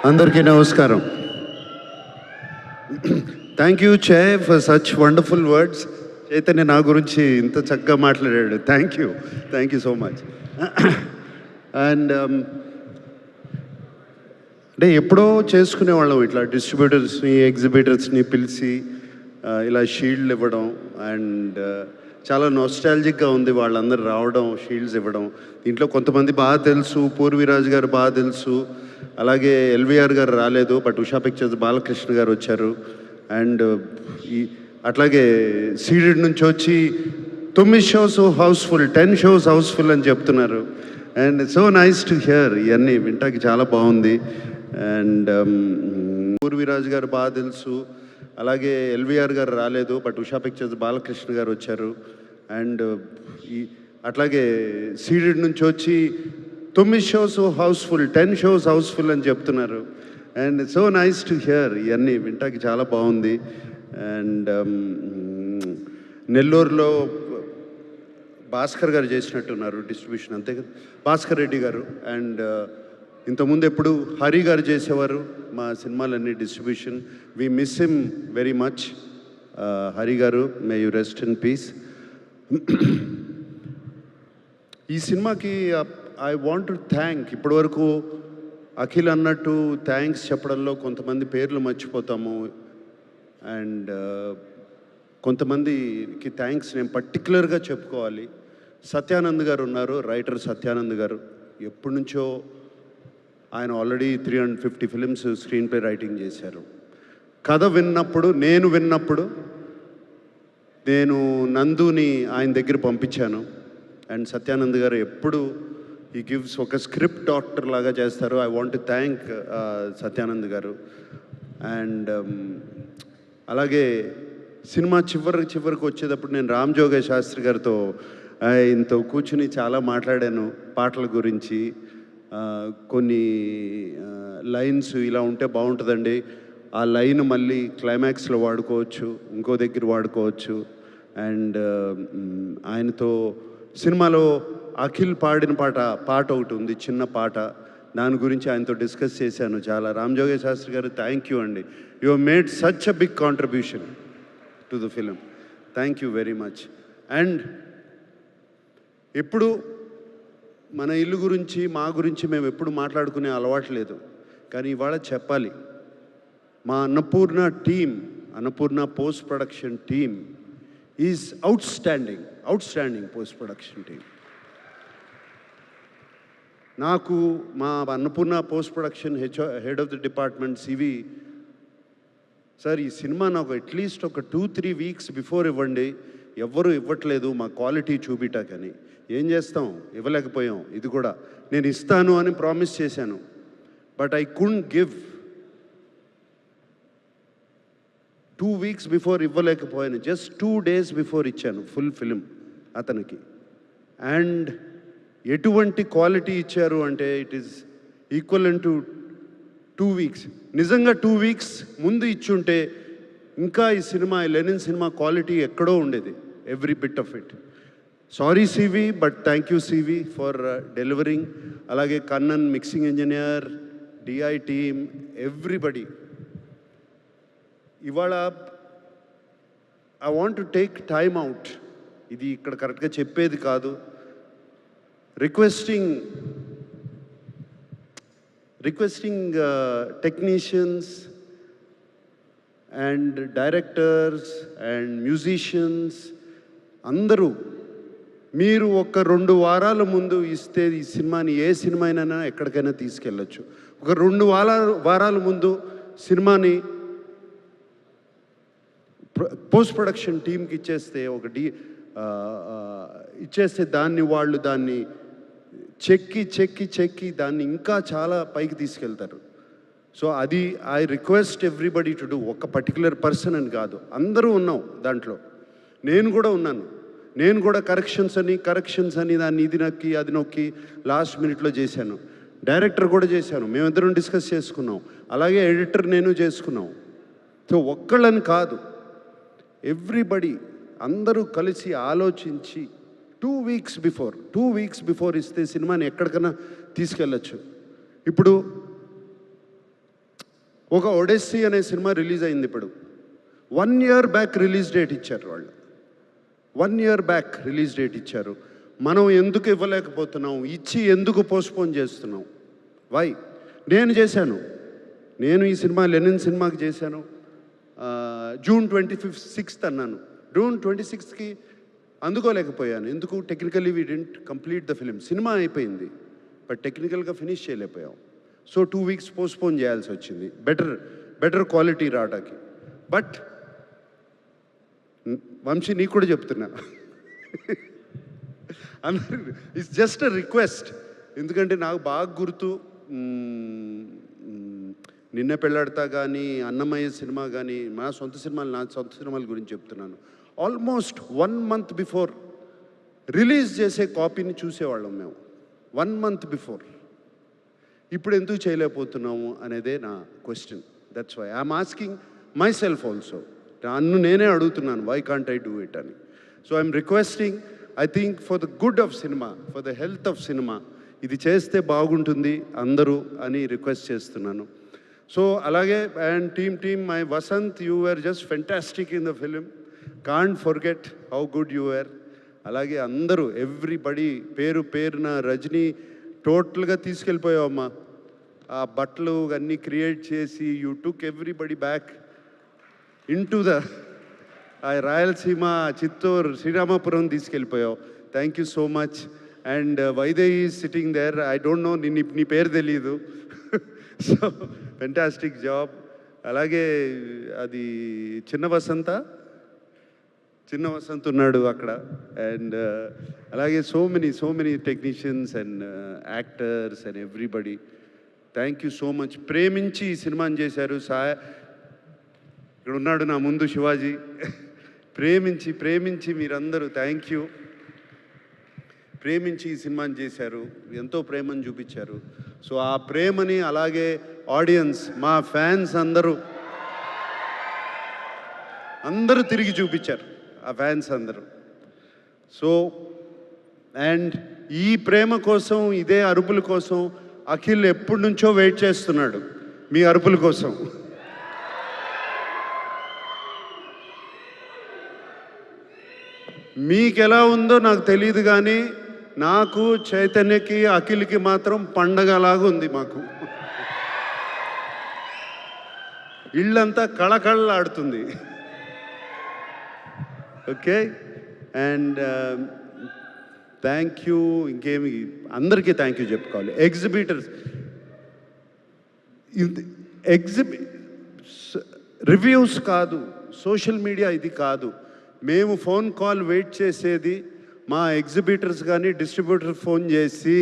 అందరికీ నమస్కారం. Thank you చే for such wonderful words. Chaitanya నా గురించి ఇంత చక్కగా మాట్లాడాడు. Thank you so much. And అంటే ఎప్పుడో చేసుకునేవాళ్ళం ఇట్లా డిస్ట్రిబ్యూటర్స్ని ఎగ్జిబిటర్స్ని పిలిచి ఇలా షీల్డ్లు ఇవ్వడం. అండ్ చాలా నోస్టాలజిక్గా ఉంది వాళ్ళందరూ రావడం, షీల్డ్స్ ఇవ్వడం. దీంట్లో కొంతమంది బాగా తెలుసు, పూర్వీరాజు గారు బాగా తెలుసు, అలాగే ఎల్వీఆర్ గారు రాలేదు, బట్ ఉషా పిక్చర్స్ బాలకృష్ణ గారు వచ్చారు. అండ్ అట్లాగే సీడెడ్ నుంచి వచ్చి 9 షోస్ హౌస్ఫుల్, 10 షోస్ హౌస్ఫుల్ అని చెప్తున్నారు. And so nice to hear. ఇవన్నీ వింటాకి చాలా బాగుంది. అండ్ పూర్వీరాజు గారు బాగా తెలుసు, అలాగే ఎల్వీఆర్ గారు రాలేదు, బట్ ఉషా పిక్చర్స్ బాలకృష్ణ గారు వచ్చారు. అండ్ అట్లాగే సీడెడ్ నుంచి వచ్చి 9 షోస్ హౌస్ఫుల్, 10 షోస్ హౌస్ఫుల్ అని చెప్తున్నారు. And so nice to hear. ఇవన్నీ వింటాకి చాలా బాగుంది. అండ్ నెల్లూరులో భాస్కర్ గారు చేసినట్టున్నారు డిస్ట్రిబ్యూషన్, అంతే కదా, భాస్కర్ రెడ్డి గారు. అండ్ ఇంతకుముందు ఎప్పుడు హరి గారు చేసేవారు మా సినిమాలన్నీ distribution. We miss him very much. Hari గారు, may you rest in peace. ఈ సినిమాకి ఐ వాంట్ టు థ్యాంక్, ఇప్పటివరకు అఖిల్ అన్నట్టు థ్యాంక్స్ చెప్పడంలో కొంతమంది పేర్లు మర్చిపోతాము. అండ్ కొంతమందికి థ్యాంక్స్ నేను పర్టికులర్గా చెప్పుకోవాలి. సత్యానంద్ గారు ఉన్నారు, రైటర్ సత్యానంద్ గారు. ఎప్పటి నుంచో ఆయన already 350 films screen play writing చేశారు. కథ విన్నప్పుడు, నేను నందుని ఆయన దగ్గర పంపించాను. అండ్ సత్యానంద్ గారు ఎప్పుడు ఈ గివ్స్ ఒక స్క్రిప్ట్ డాక్టర్ లాగా చేస్తారు. I want to thank Satyanand గారు. అండ్ అలాగే సినిమా చివరికి వచ్చేటప్పుడు నేను రామ్ జోగయ్య శాస్త్రి గారితో ఇంత కూర్చుని చాలా మాట్లాడాను పాటల గురించి. కొన్ని లైన్స్ ఇలా ఉంటే బాగుంటుందండి, ఆ లైన్ మళ్ళీ క్లైమాక్స్లో వాడుకోవచ్చు, ఇంకో దగ్గర వాడుకోవచ్చు. అండ్ ఆయనతో సినిమాలో అఖిల్ పాడిన పాట ఒకటి ఉంది, చిన్న పాట, దాని గురించి ఆయనతో డిస్కస్ చేశాను చాలా. రామ్ జోగయ్య శాస్త్రి గారు, థ్యాంక్ యూ అండి. You have made such a big contribution to the film. Thank you very much. And ఎప్పుడు మన ఇల్లు గురించి, మా గురించి మేము ఎప్పుడు మాట్లాడుకునే అలవాటు లేదు, కానీ ఇవాళ చెప్పాలి. మా Annapurna post production team is outstanding post production team. నాకు మా Annapurna post production head of the department CV sir, ఈ సినిమా నాకు అట్లీస్ట్ ఒక 2-3 వీక్స్ బిఫోర్ ఇవ్వండి, ఎవ్వరూ ఇవ్వట్లేదు మా క్వాలిటీ చూపిటాకని. ఏం చేస్తాం, ఇవ్వలేకపోయాం. ఇది కూడా నేను ఇస్తాను అని ప్రామిస్ చేశాను, but I couldn't give. 2 weeks before ఇవ్వలేకపోయాను, జస్ట్ 2 డేస్ బిఫోర్ ఇచ్చాను ఫుల్ ఫిలిం అతనికి. అండ్ ఎటువంటి క్వాలిటీ ఇచ్చారు అంటే it is equal to 2 weeks. నిజంగా 2 వీక్స్ ముందు ఇచ్చుంటే ఇంకా ఈ సినిమా, ఈ లెనిన్ సినిమా క్వాలిటీ ఎక్కడో ఉండేది, every bit of it. Sorry CV, but thank you CV for delivering. అలాగే Kannan mixing engineer, DI team, everybody. ఇవాళ I want to take time out, ఇది ఇక్కడ కరెక్ట్గా చెప్పేది కాదు, requesting technicians and directors and musicians అందరూ, మీరు ఒక 2 వారాల ముందు ఇస్తే ఈ సినిమాని, ఏ సినిమా అయినా ఎక్కడికైనా తీసుకెళ్ళచ్చు. ఒక 2 వారాల ముందు సినిమాని పోస్ట్ ప్రొడక్షన్ టీమ్కి ఇచ్చేస్తే, ఇచ్చేస్తే వాళ్ళు దాన్ని చెక్కి దాన్ని ఇంకా చాలా పైకి తీసుకెళ్తారు. సో అది I request everybody to do. ఒక పర్టికులర్ పర్సన్ అని కాదు, అందరూ ఉన్నాం దాంట్లో. నేను కూడా ఉన్నాను. నేను కూడా కరెక్షన్స్ అని దాన్ని ఇది నొక్కి అది నొక్కి లాస్ట్ మినిట్లో చేశాను. డైరెక్టర్ కూడా చేశాను, మేమిద్దరం డిస్కస్ చేసుకున్నాం. అలాగే ఎడిటర్ నేను చేసుకున్నాం. సో ఒక్కళ్ళని కాదు, ఎవ్రీబడి అందరూ కలిసి ఆలోచించి 2 వీక్స్ బిఫోర్ ఇస్తే సినిమాని ఎక్కడికైనా తీసుకెళ్ళచ్చు. ఇప్పుడు ఒక ఒడెస్సీ అనే సినిమా రిలీజ్ అయింది ఇప్పుడు. 1 year బ్యాక్ రిలీజ్ డేట్ ఇచ్చారు వాళ్ళు. 1 year బ్యాక్ రిలీజ్ డేట్ ఇచ్చారు. మనం ఎందుకు ఇవ్వలేకపోతున్నాం? ఇచ్చి ఎందుకు పోస్ట్పోన్ చేస్తున్నాం? వై? నేను చేశాను. నేను ఈ సినిమా లెనిన్ సినిమాకి చేశాను. June 26th అన్నాను. June 26th అందుకోలేకపోయాను. ఎందుకు? Technically we didn't complete the film. Cinema అయిపోయింది, బట్ టెక్నికల్గా ఫినిష్ చేయలేకపోయాం. సో 2 weeks పోస్ట్పోన్ చేయాల్సి వచ్చింది బెటర్ క్వాలిటీ రావడానికి. బట్ వంశీ నీకు కూడా చెప్తున్నా, అందరూ ఇట్స్ జస్ట్ అ రిక్వెస్ట్. ఎందుకంటే నాకు బాగా గుర్తు, నిన్న పెళ్ళాడతా కానీ, అన్నమయ్య సినిమా కానీ, నా సొంత సినిమాల గురించి చెప్తున్నాను. ఆల్మోస్ట్ 1 month బిఫోర్ రిలీజ్ చేసే కాపీని చూసేవాళ్ళం మేము, 1 month బిఫోర్. ఇప్పుడు ఎందుకు చేయలేకపోతున్నాము అనేదే నా question. That's why I'm asking myself also. నన్ను నేనే అడుగుతున్నాను, why can't I do it అని. So I'm requesting, I think for the good of cinema, for the health of cinema, ఇది చేస్తే బాగుంటుంది అందరూ అని రిక్వెస్ట్ చేస్తున్నాను. సో అలాగే and team my Vasanth, you were just fantastic in the film. Can't forget how good you were. అలాగే అందరూ everybody పేరున, రజనీ టోటల్గా తీసుకెళ్ళిపోయావమ్మా. ఆ బట్టలు అన్నీ క్రియేట్ చేసి you took everybody back into the Rayalaseema, Chittoor, Sriramapuram తీసుకెళ్ళిపోయావు. Thank you so much. And Vaidehi is sitting there. I don't know, నీ పేరు తెలీదు. So fantastic job. అలాగే అది చిన్న వసంత్ ఉన్నాడు అక్కడ. అండ్ అలాగే so many technicians and actors and everybody, thank you so much. ప్రేమించి ఈ సినిమాని చేశారు. ఇక్కడ ఉన్నాడు నా ముందు శివాజీ. ప్రేమించి మీరందరూ థ్యాంక్ యూ. ప్రేమించి ఈ సినిమాని చేశారు, ఎంతో ప్రేమను చూపించారు. సో ఆ ప్రేమని అలాగే ఆడియన్స్, మా ఫ్యాన్స్ అందరూ తిరిగి చూపించారు, ఆ ఫ్యాన్స్ అందరూ. సో అండ్ ఈ ప్రేమ కోసం, ఇదే అరుపుల కోసం అఖిల్ ఎప్పటి నుంచో వెయిట్ చేస్తున్నాడు, మీ అరుపుల కోసం. మీకు ఎలా ఉందో నాకు తెలియదు కానీ నాకు, చైతన్యకి, అఖిల్కి మాత్రం పండగలాగా ఉంది మాకు. ఇళ్ళంతా కళకళలాడుతుంది. ఓకే. And thank you. ఇంకేమి, అందరికీ థ్యాంక్ యూ చెప్పుకోవాలి. ఎగ్జిబిటర్స్, రివ్యూస్ కాదు, సోషల్ మీడియా ఇది కాదు. మేము ఫోన్ కాల్ వెయిట్ చేసేది మా ఎగ్జిబిటర్స్ కానీ డిస్ట్రిబ్యూటర్ ఫోన్ చేసి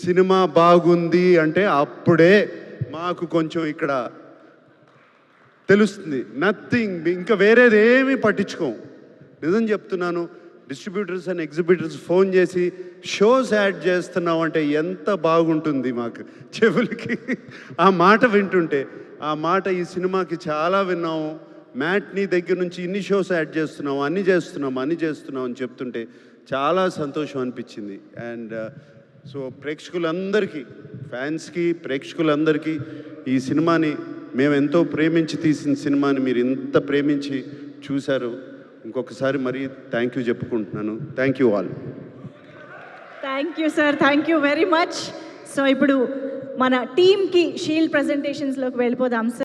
సినిమా బాగుంది అంటే అప్పుడే మాకు కొంచెం ఇక్కడ తెలుస్తుంది. నథింగ్, ఇంకా వేరేది ఏమీ పట్టించుకోం. నిజం చెప్తున్నాను. డిస్ట్రిబ్యూటర్స్ అండ్ ఎగ్జిబిటర్స్ ఫోన్ చేసి షోస్ యాడ్ చేస్తున్నావు అంటే ఎంత బాగుంటుంది మాకు చెవులకి. ఆ మాట వింటుంటే, ఆ మాట ఈ సినిమాకి చాలా విన్నాము. మ్యాట్నీ దగ్గర నుంచి ఇన్ని షోస్ యాడ్ చేస్తున్నాం, అన్ని చేస్తున్నాం అని చెప్తుంటే చాలా సంతోషం అనిపించింది. అండ్ సో ప్రేక్షకులందరికీ, ఫ్యాన్స్కి, ప్రేక్షకులందరికీ ఈ సినిమాని మేము ఎంతో ప్రేమించి తీసిన సినిమాని మీరు ఇంత ప్రేమించి చూశారు. ఇంకొకసారి మరీ థ్యాంక్ యూ చెప్పుకుంటున్నాను. Thank you all. Thank you sir, thank you very much. So ఇప్పుడు మన టీమ్కి షీల్డ్ ప్రజెంటేషన్స్లోకి వెళ్ళిపోదాం సార్.